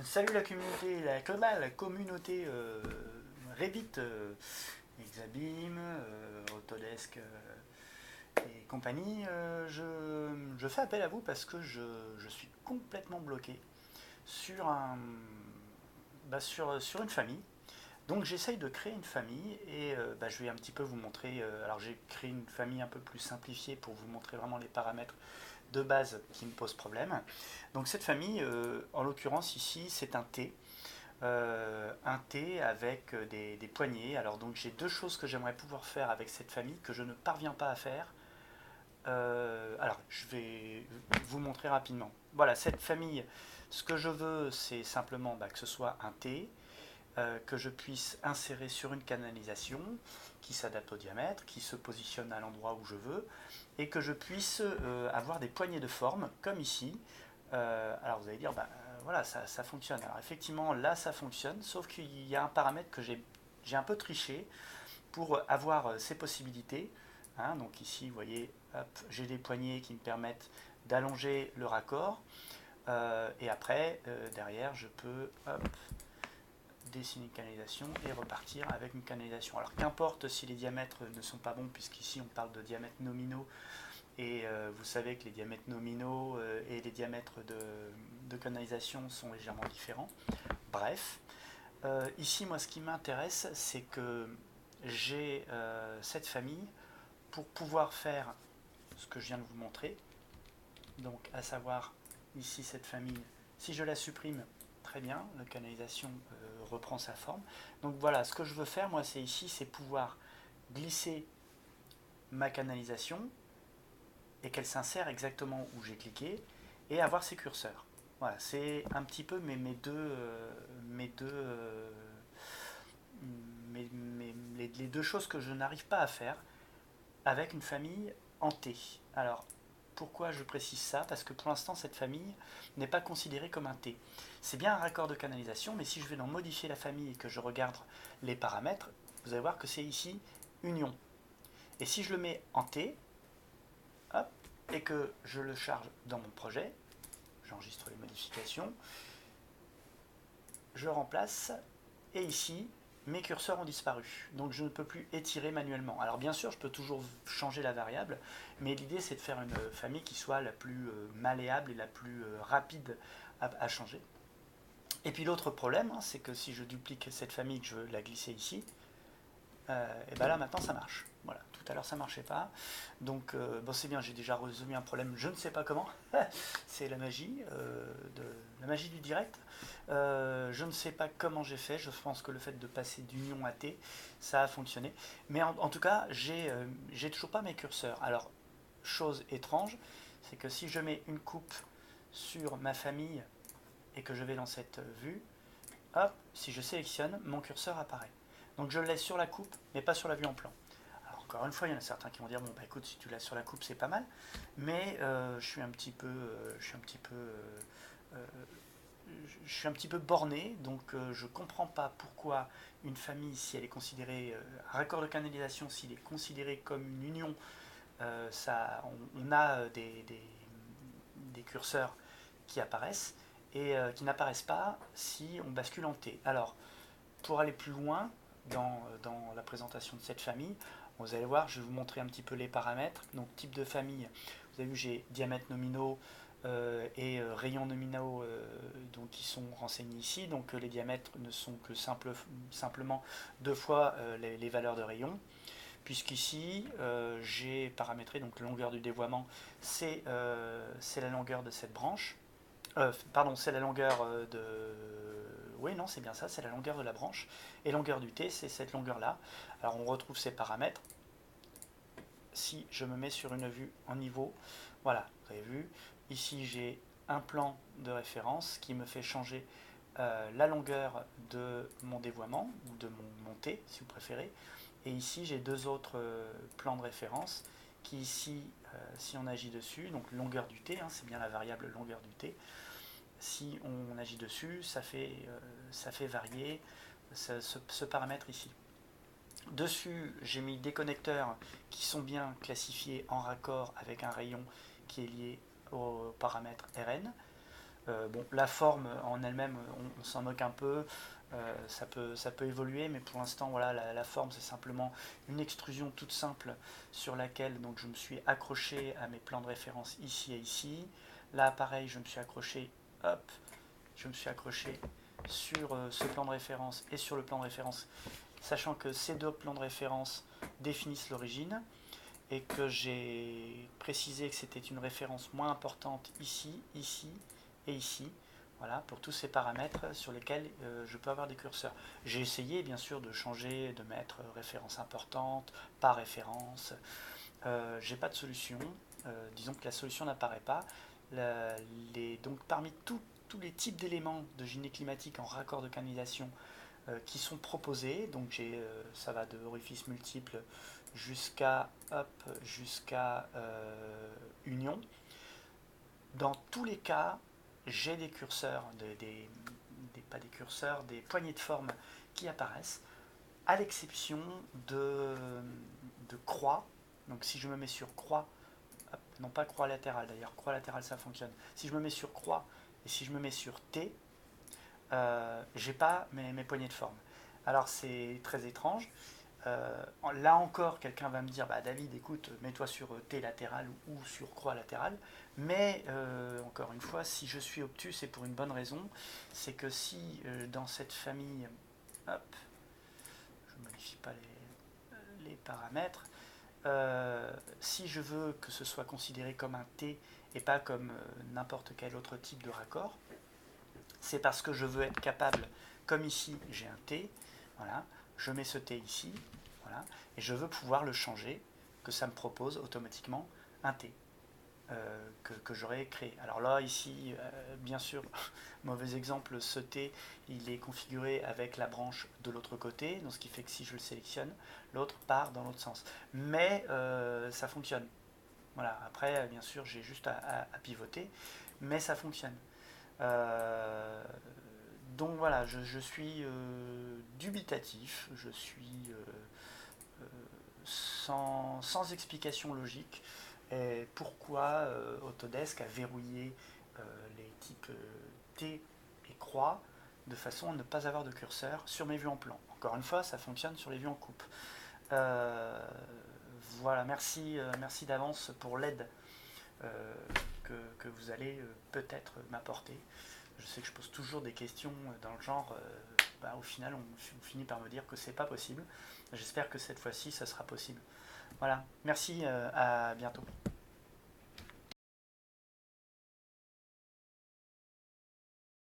Salut la communauté Revit, Exabim, Autodesk et compagnie. Je fais appel à vous parce que je suis complètement bloqué sur, sur une famille. Donc j'essaye de créer une famille et je vais un petit peu vous montrer. Alors j'ai créé une famille un peu plus simplifiée pour vous montrer vraiment les paramètres de base qui me posent problème. Donc cette famille, en l'occurrence ici, c'est un T avec des poignées. Alors donc j'ai deux choses que j'aimerais pouvoir faire avec cette famille que je ne parviens pas à faire. Alors je vais vous montrer rapidement. Voilà, cette famille, ce que je veux, c'est simplement que ce soit un T, que je puisse insérer sur une canalisation qui s'adapte au diamètre, qui se positionne à l'endroit où je veux, et que je puisse avoir des poignées de forme, comme ici. Alors vous allez dire, voilà, ça fonctionne. Alors effectivement, là, ça fonctionne, sauf qu'il y a un paramètre que j'ai un peu triché pour avoir ces possibilités. Hein. Donc ici, vous voyez, j'ai des poignées qui me permettent d'allonger le raccord. Et après, derrière, je peux dessiner une canalisation et repartir avec une canalisation. Alors qu'importe si les diamètres ne sont pas bons, puisqu'ici on parle de diamètres nominaux, et vous savez que les diamètres nominaux et les diamètres de canalisation sont légèrement différents. Bref, ici moi ce qui m'intéresse c'est que j'ai cette famille pour pouvoir faire ce que je viens de vous montrer, donc à savoir ici cette famille, si je la supprime, très bien, la canalisation reprend sa forme. Donc voilà, ce que je veux faire moi c'est ici, c'est pouvoir glisser ma canalisation et qu'elle s'insère exactement où j'ai cliqué et avoir ses curseurs. Voilà, c'est un petit peu les deux choses que je n'arrive pas à faire avec une famille en T. Alors, pourquoi je précise ça? Parce que pour l'instant, cette famille n'est pas considérée comme un T. C'est bien un raccord de canalisation, mais si je vais dans modifier la famille et que je regarde les paramètres, vous allez voir que c'est ici union. Et si je le mets en T, hop, et que je le charge dans mon projet, j'enregistre les modifications, je remplace, et ici, mes curseurs ont disparu. Donc je ne peux plus étirer manuellement. Alors bien sûr, je peux toujours changer la variable, mais l'idée c'est de faire une famille qui soit la plus malléable et la plus rapide à changer. Et puis l'autre problème, hein, c'est que si je duplique cette famille, que je veux la glisser ici, et bien là maintenant ça marche. Voilà, tout à l'heure ça marchait pas. Donc bon, c'est bien, j'ai déjà résolu un problème, je ne sais pas comment. C'est la magie du direct. Je ne sais pas comment j'ai fait, je pense que le fait de passer d'union à T, ça a fonctionné. Mais en tout cas, j'ai toujours pas mes curseurs. Alors, chose étrange, c'est que si je mets une coupe sur ma famille et que je vais dans cette vue, hop, si je sélectionne, mon curseur apparaît. Donc je le laisse sur la coupe, mais pas sur la vue en plan. Alors encore une fois, il y en a certains qui vont dire bon bah écoute, si tu laisses sur la coupe, c'est pas mal, mais je suis un petit peu borné, donc je comprends pas pourquoi une famille, si elle est considérée, un raccord de canalisation, s'il est considéré comme une union, on a des curseurs qui apparaissent et qui n'apparaissent pas si on bascule en T. Alors, pour aller plus loin dans la présentation de cette famille, vous allez voir, je vais vous montrer un petit peu les paramètres. Donc, type de famille, vous avez vu, j'ai diamètres nominaux et rayons nominaux donc, qui sont renseignés ici. Donc, les diamètres ne sont que simplement deux fois les valeurs de rayons. Puisqu'ici, j'ai paramétré donc la longueur du dévoiement, c'est la longueur de cette branche. Pardon, c'est la longueur de. Oui, non, c'est bien ça, c'est la longueur de la branche. Et longueur du T, c'est cette longueur-là. Alors on retrouve ces paramètres. Si je me mets sur une vue en niveau, voilà, vous avez vu, ici j'ai un plan de référence qui me fait changer la longueur de mon dévoiement, ou de mon T, si vous préférez. Et ici j'ai deux autres plans de référence qui ici, si on agit dessus, donc longueur du T, hein, c'est bien la variable longueur du T, si on agit dessus, ça fait varier ce paramètre ici. Dessus, j'ai mis des connecteurs qui sont bien classifiés en raccord avec un rayon qui est lié au paramètre Rn. Bon, la forme en elle-même, on s'en moque un peu, ça peut évoluer, mais pour l'instant, voilà, la forme, c'est simplement une extrusion toute simple sur laquelle donc, je me suis accroché à mes plans de référence ici et ici. Là, pareil, je me suis accroché, hop, je me suis accroché sur ce plan de référence et sur le plan de référence, sachant que ces deux plans de référence définissent l'origine et que j'ai précisé que c'était une référence moins importante ici, ici et ici. Voilà, pour tous ces paramètres sur lesquels je peux avoir des curseurs. J'ai essayé bien sûr de changer, de mettre référence importante, pas référence. J'ai pas de solution. Disons que la solution n'apparaît pas. Donc parmi tous les types d'éléments de génie climatique en raccord de canalisation qui sont proposés, donc ça va de orifices multiples jusqu'à union. Dans tous les cas, j'ai des curseurs, pas des curseurs, des poignées de forme qui apparaissent, à l'exception de croix. Donc si je me mets sur croix, non pas croix latérale d'ailleurs, croix latérale ça fonctionne. Si je me mets sur croix et si je me mets sur T, j'ai pas mes poignées de forme. Alors c'est très étrange. Là encore, quelqu'un va me dire, bah, David, écoute, mets-toi sur T latéral ou sur croix latérale. Mais encore une fois, si je suis obtus, c'est pour une bonne raison. C'est que si dans cette famille, hop, je ne modifie pas les paramètres, si je veux que ce soit considéré comme un T et pas comme n'importe quel autre type de raccord, c'est parce que je veux être capable, comme ici j'ai un T, voilà, je mets ce T ici, voilà, et je veux pouvoir le changer, que ça me propose automatiquement un T que j'aurais créé. Alors là, ici, bien sûr, mauvais exemple, ce T, il est configuré avec la branche de l'autre côté, donc ce qui fait que si je le sélectionne, l'autre part dans l'autre sens. Mais ça fonctionne. Voilà, après, bien sûr, j'ai juste à pivoter, mais ça fonctionne. Euh, donc voilà, je suis dubitatif, je suis sans explication logique. Et pourquoi Autodesk a verrouillé les types T et croix de façon à ne pas avoir de curseur sur mes vues en plan. Encore une fois, ça fonctionne sur les vues en coupe. Euh, voilà, merci d'avance pour l'aide que vous allez peut-être m'apporter. Je sais que je pose toujours des questions dans le genre, au final on finit par me dire que c'est pas possible. J'espère que cette fois-ci ça sera possible. Voilà, merci, à bientôt.